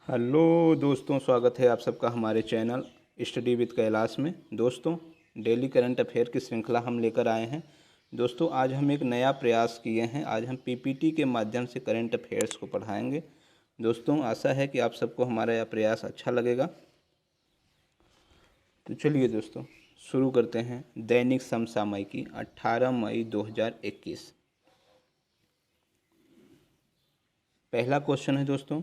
Hello दोस्तों, स्वागत है आप सबका हमारे चैनल स्टडी विद कैलाश में। दोस्तों, डेली करंट अफेयर की श्रृंखला हम लेकर आए हैं। दोस्तों, आज हम एक नया प्रयास किए हैं। आज हम पीपीटी के माध्यम से करंट अफेयर्स को पढ़ाएंगे। दोस्तों, आशा है कि आप सबको हमारा यह प्रयास अच्छा लगेगा। तो चलिए दोस्तों, शुरू करते हैं। दैनिक समसामयिकी 18 मई 2021। पहला क्वेश्चन है दोस्तों,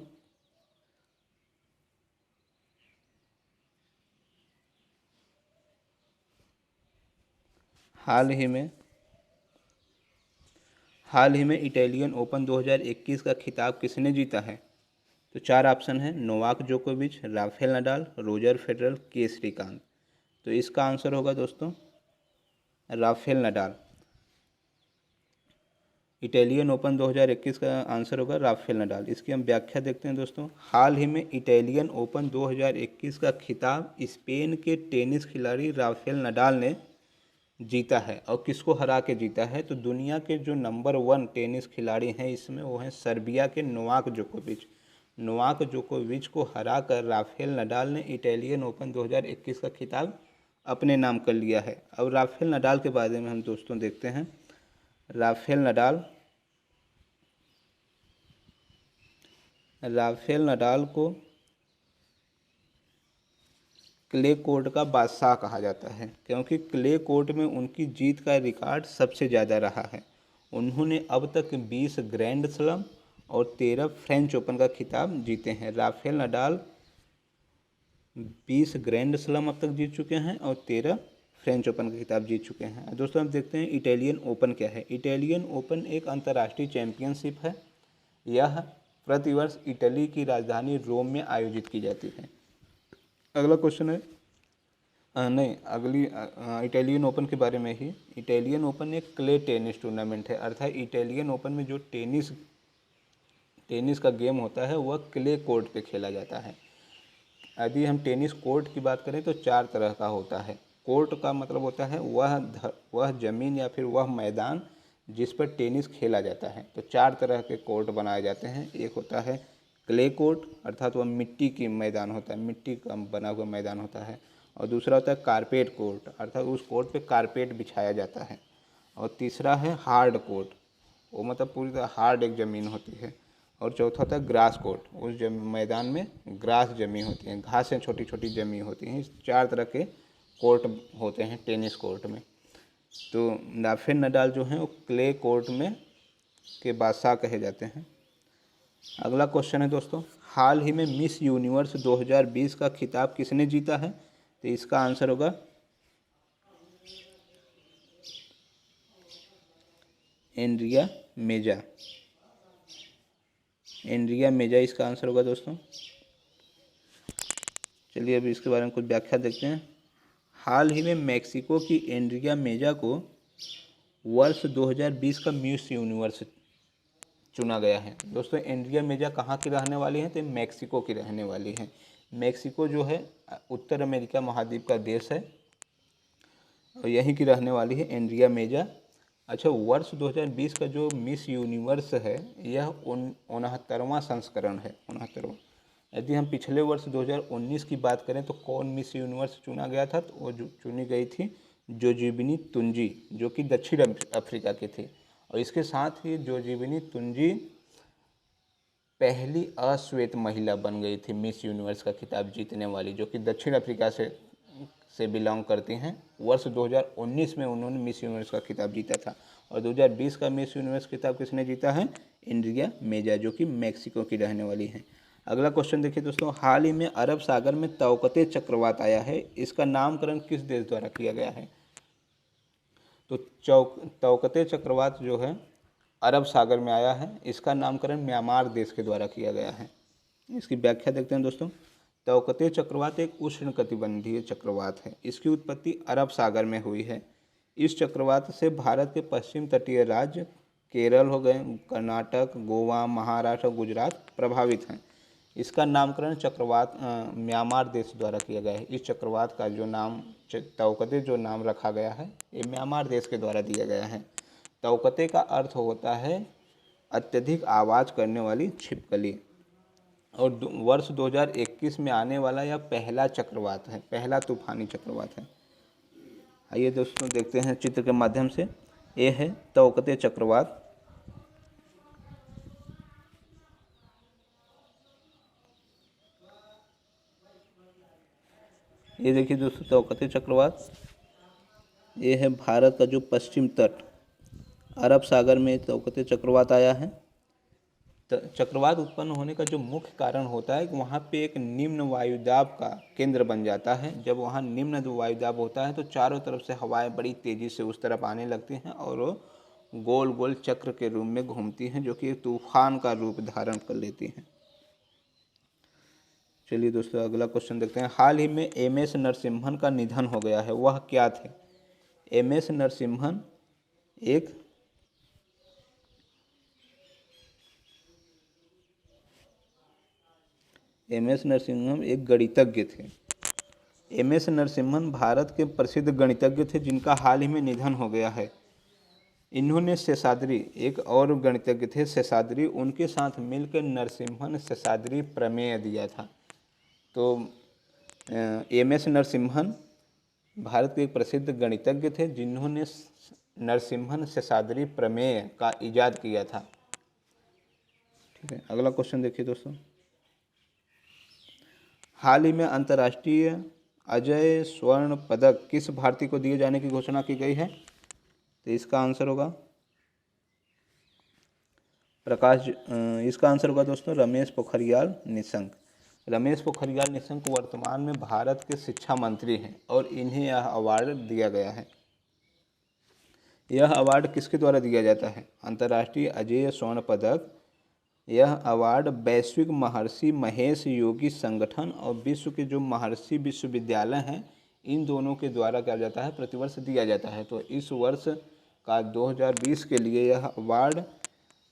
हाल ही में इटालियन ओपन 2021 का खिताब किसने जीता है? तो चार ऑप्शन है। नोवाक जोकोविच, राफेल नडाल, रोजर फेडरल, के श्रीकांत। तो इसका आंसर होगा दोस्तों राफेल नडाल। इटालियन ओपन 2021 का आंसर होगा राफेल नडाल। इसकी हम व्याख्या देखते हैं दोस्तों। हाल ही में इटालियन ओपन 2021 का खिताब स्पेन के टेनिस खिलाड़ी राफेल नडाल ने जीता है। और किसको हरा के जीता है? तो दुनिया के जो नंबर 1 टेनिस खिलाड़ी हैं इसमें, वो हैं सर्बिया के नोवाक जोकोविच। नोवाक जोकोविच को हराकर राफेल नडाल ने इटालियन ओपन 2021 का खिताब अपने नाम कर लिया है। अब राफेल नडाल के बारे में हम दोस्तों देखते हैं। राफेल नडाल को क्ले कोर्ट का बादशाह कहा जाता है, क्योंकि क्ले कोर्ट में उनकी जीत का रिकॉर्ड सबसे ज़्यादा रहा है। उन्होंने अब तक 20 ग्रैंड स्लैम और 13 फ्रेंच ओपन का खिताब जीते हैं। राफेल नडाल 20 ग्रैंड स्लैम अब तक जीत चुके हैं और 13 फ्रेंच ओपन का खिताब जीत चुके हैं। दोस्तों, हम देखते हैं इटालियन ओपन क्या है। इटालियन ओपन एक अंतर्राष्ट्रीय चैंपियनशिप है। यह प्रतिवर्ष इटली की राजधानी रोम में आयोजित की जाती है। अगला क्वेश्चन है नहीं, अगली इटालियन ओपन के बारे में ही। इटालियन ओपन एक क्ले टेनिस टूर्नामेंट है, अर्थात इटालियन ओपन में जो टेनिस का गेम होता है वह क्ले कोर्ट पे खेला जाता है। यदि हम टेनिस कोर्ट की बात करें तो 4 तरह का होता है। कोर्ट का मतलब होता है वह ज़मीन या फिर वह मैदान जिस पर टेनिस खेला जाता है। तो 4 तरह के कोर्ट बनाए जाते हैं। एक होता है क्ले कोर्ट, अर्थात वह मिट्टी की मैदान होता है, मिट्टी का बना हुआ मैदान होता है। और दूसरा होता है कारपेट कोर्ट, अर्थात उस कोर्ट पे कारपेट बिछाया जाता है। और तीसरा है हार्ड कोर्ट, वो मतलब पूरी तरह हार्ड एक ज़मीन होती है। और चौथा होता है ग्रास कोर्ट, उस मैदान में ग्रास जमी होती हैं, घासें छोटी छोटी जमी होती हैं। इस 4 तरह के कोर्ट होते हैं टेनिस कोर्ट में। तो राफेल नडाल जो हैं वो क्ले कोर्ट में के बादशाह कहे जाते हैं। अगला क्वेश्चन है दोस्तों, हाल ही में मिस यूनिवर्स 2020 का खिताब किसने जीता है? तो इसका आंसर होगा एंड्रिया मेजा इसका आंसर होगा दोस्तों। चलिए अभी इसके बारे में कुछ व्याख्या देखते हैं। हाल ही में मेक्सिको की एंड्रिया मेजा को वर्ष 2020 का मिस यूनिवर्स चुना गया है। दोस्तों, एंड्रिया मेजा कहाँ की रहने वाली हैं? तो मेक्सिको की रहने वाली हैं। मेक्सिको जो है उत्तर अमेरिका महाद्वीप का देश है और यहीं की रहने वाली है एंड्रिया मेजा। अच्छा, वर्ष 2020 का जो मिस यूनिवर्स है यह 69वां संस्करण है, 69वां। यदि हम पिछले वर्ष 2019 की बात करें तो कौन मिस यूनिवर्स चुना गया था? तो वो जो चुनी गई थी जोजीबिनी तुंजी, जो कि दक्षिण अफ्रीका की थी। और इसके साथ ही जोजीबिनी तुंजी पहली अश्वेत महिला बन गई थी मिस यूनिवर्स का खिताब जीतने वाली, जो कि दक्षिण अफ्रीका से बिलोंग करती हैं। वर्ष 2019 में उन्होंने मिस यूनिवर्स का खिताब जीता था। और 2020 का मिस यूनिवर्स खिताब किसने जीता है? एंड्रिया मेजा, जो कि मेक्सिको की रहने वाली हैं। अगला क्वेश्चन देखिए दोस्तों, हाल ही में अरब सागर में तौकते चक्रवात आया है, इसका नामकरण किस देश द्वारा किया गया है? तो तौकते चक्रवात जो है अरब सागर में आया है, इसका नामकरण म्यांमार देश के द्वारा किया गया है। इसकी व्याख्या देखते हैं दोस्तों। तौकते चक्रवात एक उष्णकटिबंधीय चक्रवात है। इसकी उत्पत्ति अरब सागर में हुई है। इस चक्रवात से भारत के पश्चिम तटीय राज्य केरल हो गए, कर्नाटक, गोवा, महाराष्ट्र और गुजरात प्रभावित हैं। इसका नामकरण चक्रवात म्यांमार देश द्वारा किया गया है। इस चक्रवात का जो नाम तौकते जो नाम रखा गया है ये म्यांमार देश के द्वारा दिया गया है। तौकते का अर्थ होता है अत्यधिक आवाज़ करने वाली छिपकली। और वर्ष 2021 में आने वाला यह पहला चक्रवात है, पहला तूफानी चक्रवात है। आइए दोस्तों देखते हैं चित्र के माध्यम से। ये है तौकते चक्रवात। ये देखिए दोस्तों तौकते चक्रवात। ये है भारत का जो पश्चिम तट, अरब सागर में तौकते चक्रवात आया है। चक्रवात उत्पन्न होने का जो मुख्य कारण होता है कि वहाँ पे एक निम्न वायुदाब का केंद्र बन जाता है। जब वहाँ निम्न वायुदाब होता है तो चारों तरफ से हवाएं बड़ी तेज़ी से उस तरफ आने लगती हैं और वो गोल गोल चक्र के रूप में घूमती हैं, जो कि एक तूफान का रूप धारण कर लेती हैं। चलिए दोस्तों अगला क्वेश्चन देखते हैं। हाल ही में एम.एस. नरसिम्हन का निधन हो गया है, वह क्या थे? एम.एस. नरसिम्हन एक गणितज्ञ थे। एम.एस. नरसिम्हन भारत के प्रसिद्ध गणितज्ञ थे जिनका हाल ही में निधन हो गया है। इन्होंने शेषाद्री, एक और गणितज्ञ थे शेषाद्री, उनके साथ मिलकर नरसिम्हन शेषाद्री प्रमेय दिया था। तो एम.एस. नरसिम्हन भारत के एक प्रसिद्ध गणितज्ञ थे जिन्होंने नरसिम्हन शेषाद्री प्रमेय का इजाद किया था। ठीक है, अगला क्वेश्चन देखिए दोस्तों। हाल ही में अंतर्राष्ट्रीय अजय स्वर्ण पदक किस भारतीय को दिए जाने की घोषणा की गई है? तो इसका आंसर होगा इसका आंसर होगा दोस्तों रमेश पोखरियाल निशंक। रमेश पोखरियाल निशंक वर्तमान में भारत के शिक्षा मंत्री हैं और इन्हें यह अवार्ड दिया गया है। यह अवार्ड किसके द्वारा दिया जाता है? अंतर्राष्ट्रीय अजय स्वर्ण पदक। यह अवार्ड वैश्विक महर्षि महेश योगी संगठन और विश्व के जो महर्षि विश्वविद्यालय हैं इन दोनों के द्वारा क्या जाता है, प्रतिवर्ष दिया जाता है। तो इस वर्ष का 2020 के लिए यह अवार्ड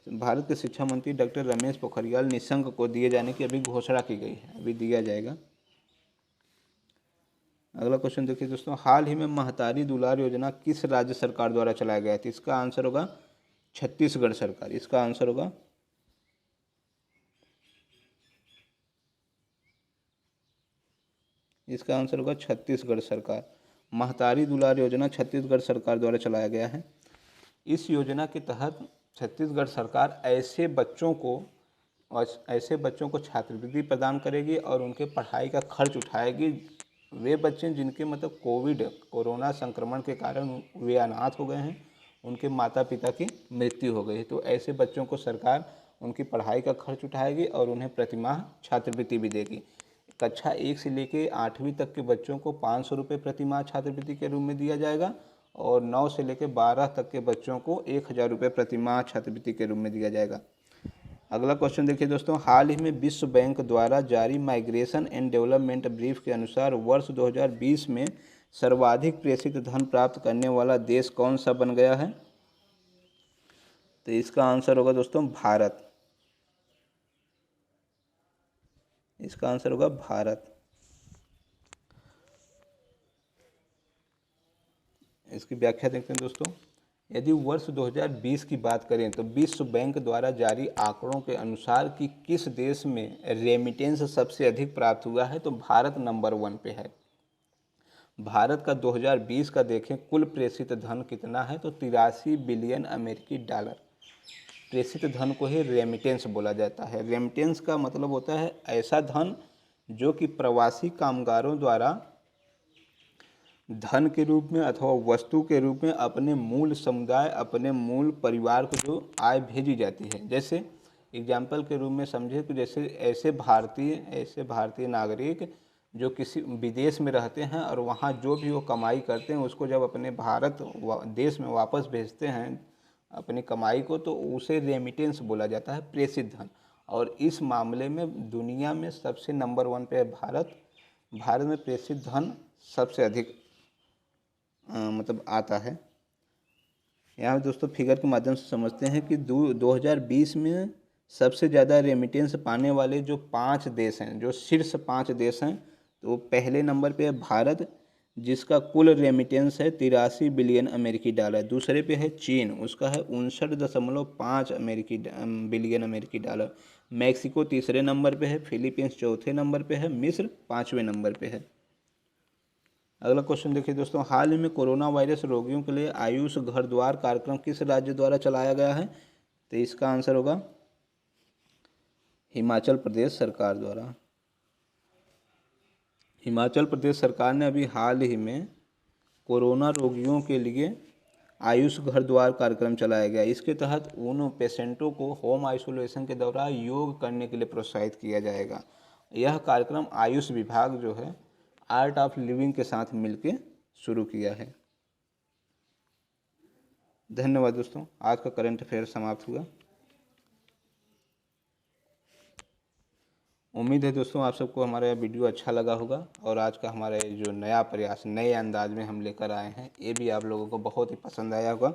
भारत के शिक्षा मंत्री डॉक्टर रमेश पोखरियाल निशंक को दिए जाने की अभी घोषणा की गई है, अभी दिया जाएगा। अगला क्वेश्चन देखिए दोस्तों। हाल ही में महतारी दुलार योजना किस राज्य सरकार द्वारा चलाया गया था? इसका आंसर होगा छत्तीसगढ़ सरकार। इसका आंसर होगा छत्तीसगढ़ सरकार। महतारी दुलार योजना छत्तीसगढ़ सरकार द्वारा चलाया गया है। इस योजना के तहत छत्तीसगढ़ सरकार ऐसे बच्चों को छात्रवृत्ति प्रदान करेगी और उनके पढ़ाई का खर्च उठाएगी। वे बच्चे जिनके मतलब कोरोना संक्रमण के कारण वे अनाथ हो गए हैं, उनके माता पिता की मृत्यु हो गई है, तो ऐसे बच्चों को सरकार उनकी पढ़ाई का खर्च उठाएगी और उन्हें प्रतिमाह छात्रवृत्ति भी देगी। कक्षा 1 से लेकर 8वीं तक के बच्चों को 500 रुपये प्रतिमाह छात्रवृत्ति के रूप में दिया जाएगा और 9 से लेकर 12 तक के बच्चों को 1000 रुपये प्रतिमाह छात्रवृत्ति के रूप में दिया जाएगा। अगला क्वेश्चन देखिए दोस्तों। हाल ही में विश्व बैंक द्वारा जारी माइग्रेशन एंड डेवलपमेंट ब्रीफ के अनुसार वर्ष 2020 में सर्वाधिक प्रेषित धन प्राप्त करने वाला देश कौन सा बन गया है? तो इसका आंसर होगा दोस्तों भारत। इसका आंसर होगा भारत। इसकी व्याख्या देखते हैं दोस्तों। यदि वर्ष 2020 की बात करें तो विश्व बैंक द्वारा जारी आंकड़ों के अनुसार कि किस देश में रेमिटेंस सबसे अधिक प्राप्त हुआ है, तो भारत नंबर 1 पे है। भारत का 2020 का देखें कुल प्रेषित धन कितना है, तो 83 बिलियन अमेरिकी डॉलर। प्रेषित धन को ही रेमिटेंस बोला जाता है। रेमिटेंस का मतलब होता है ऐसा धन जो कि प्रवासी कामगारों द्वारा धन के रूप में अथवा वस्तु के रूप में अपने मूल समुदाय, अपने मूल परिवार को जो आय भेजी जाती है। जैसे एग्जाम्पल के रूप में समझे तो जैसे ऐसे भारतीय नागरिक जो किसी विदेश में रहते हैं और वहाँ जो भी वो कमाई करते हैं उसको जब अपने भारत देश में वापस भेजते हैं अपनी कमाई को, तो उसे रेमिटेंस बोला जाता है, प्रेषित धन। और इस मामले में दुनिया में सबसे नंबर 1 पे है भारत। भारत में प्रेषित धन सबसे अधिक मतलब आता है। यहाँ दोस्तों फिगर के माध्यम से समझते हैं कि 2020 में सबसे ज़्यादा रेमिटेंस पाने वाले जो 5 देश हैं, जो शीर्ष 5 देश हैं, तो पहले नंबर पे है भारत जिसका कुल रेमिटेंस है 83 बिलियन अमेरिकी डॉलर। दूसरे पे है चीन, उसका है 59.5 बिलियन अमेरिकी डॉलर। मैक्सिको तीसरे नंबर पे है, फिलीपींस चौथे नंबर पे है, मिस्र 5वें नंबर पे है। अगला क्वेश्चन देखिए दोस्तों, हाल ही में कोरोना वायरस रोगियों के लिए आयुष घर द्वार कार्यक्रम किस राज्य द्वारा चलाया गया है? तो इसका आंसर होगा हिमाचल प्रदेश सरकार द्वारा। हिमाचल प्रदेश सरकार ने अभी हाल ही में कोरोना रोगियों के लिए आयुष घर द्वार कार्यक्रम चलाया गया। इसके तहत उन पेशेंटों को होम आइसोलेशन के दौरान योग करने के लिए प्रोत्साहित किया जाएगा। यह कार्यक्रम आयुष विभाग जो है आर्ट ऑफ लिविंग के साथ मिलकर शुरू किया है। धन्यवाद दोस्तों, आज का करंट अफेयर समाप्त हुआ। उम्मीद है दोस्तों आप सबको हमारा यह वीडियो अच्छा लगा होगा और आज का हमारा जो नया प्रयास नए अंदाज में हम लेकर आए हैं ये भी आप लोगों को बहुत ही पसंद आया होगा।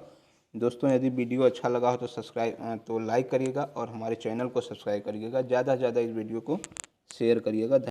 दोस्तों यदि वीडियो अच्छा लगा हो तो लाइक करिएगा और हमारे चैनल को सब्सक्राइब करिएगा। ज़्यादा से ज़्यादा इस वीडियो को शेयर करिएगा।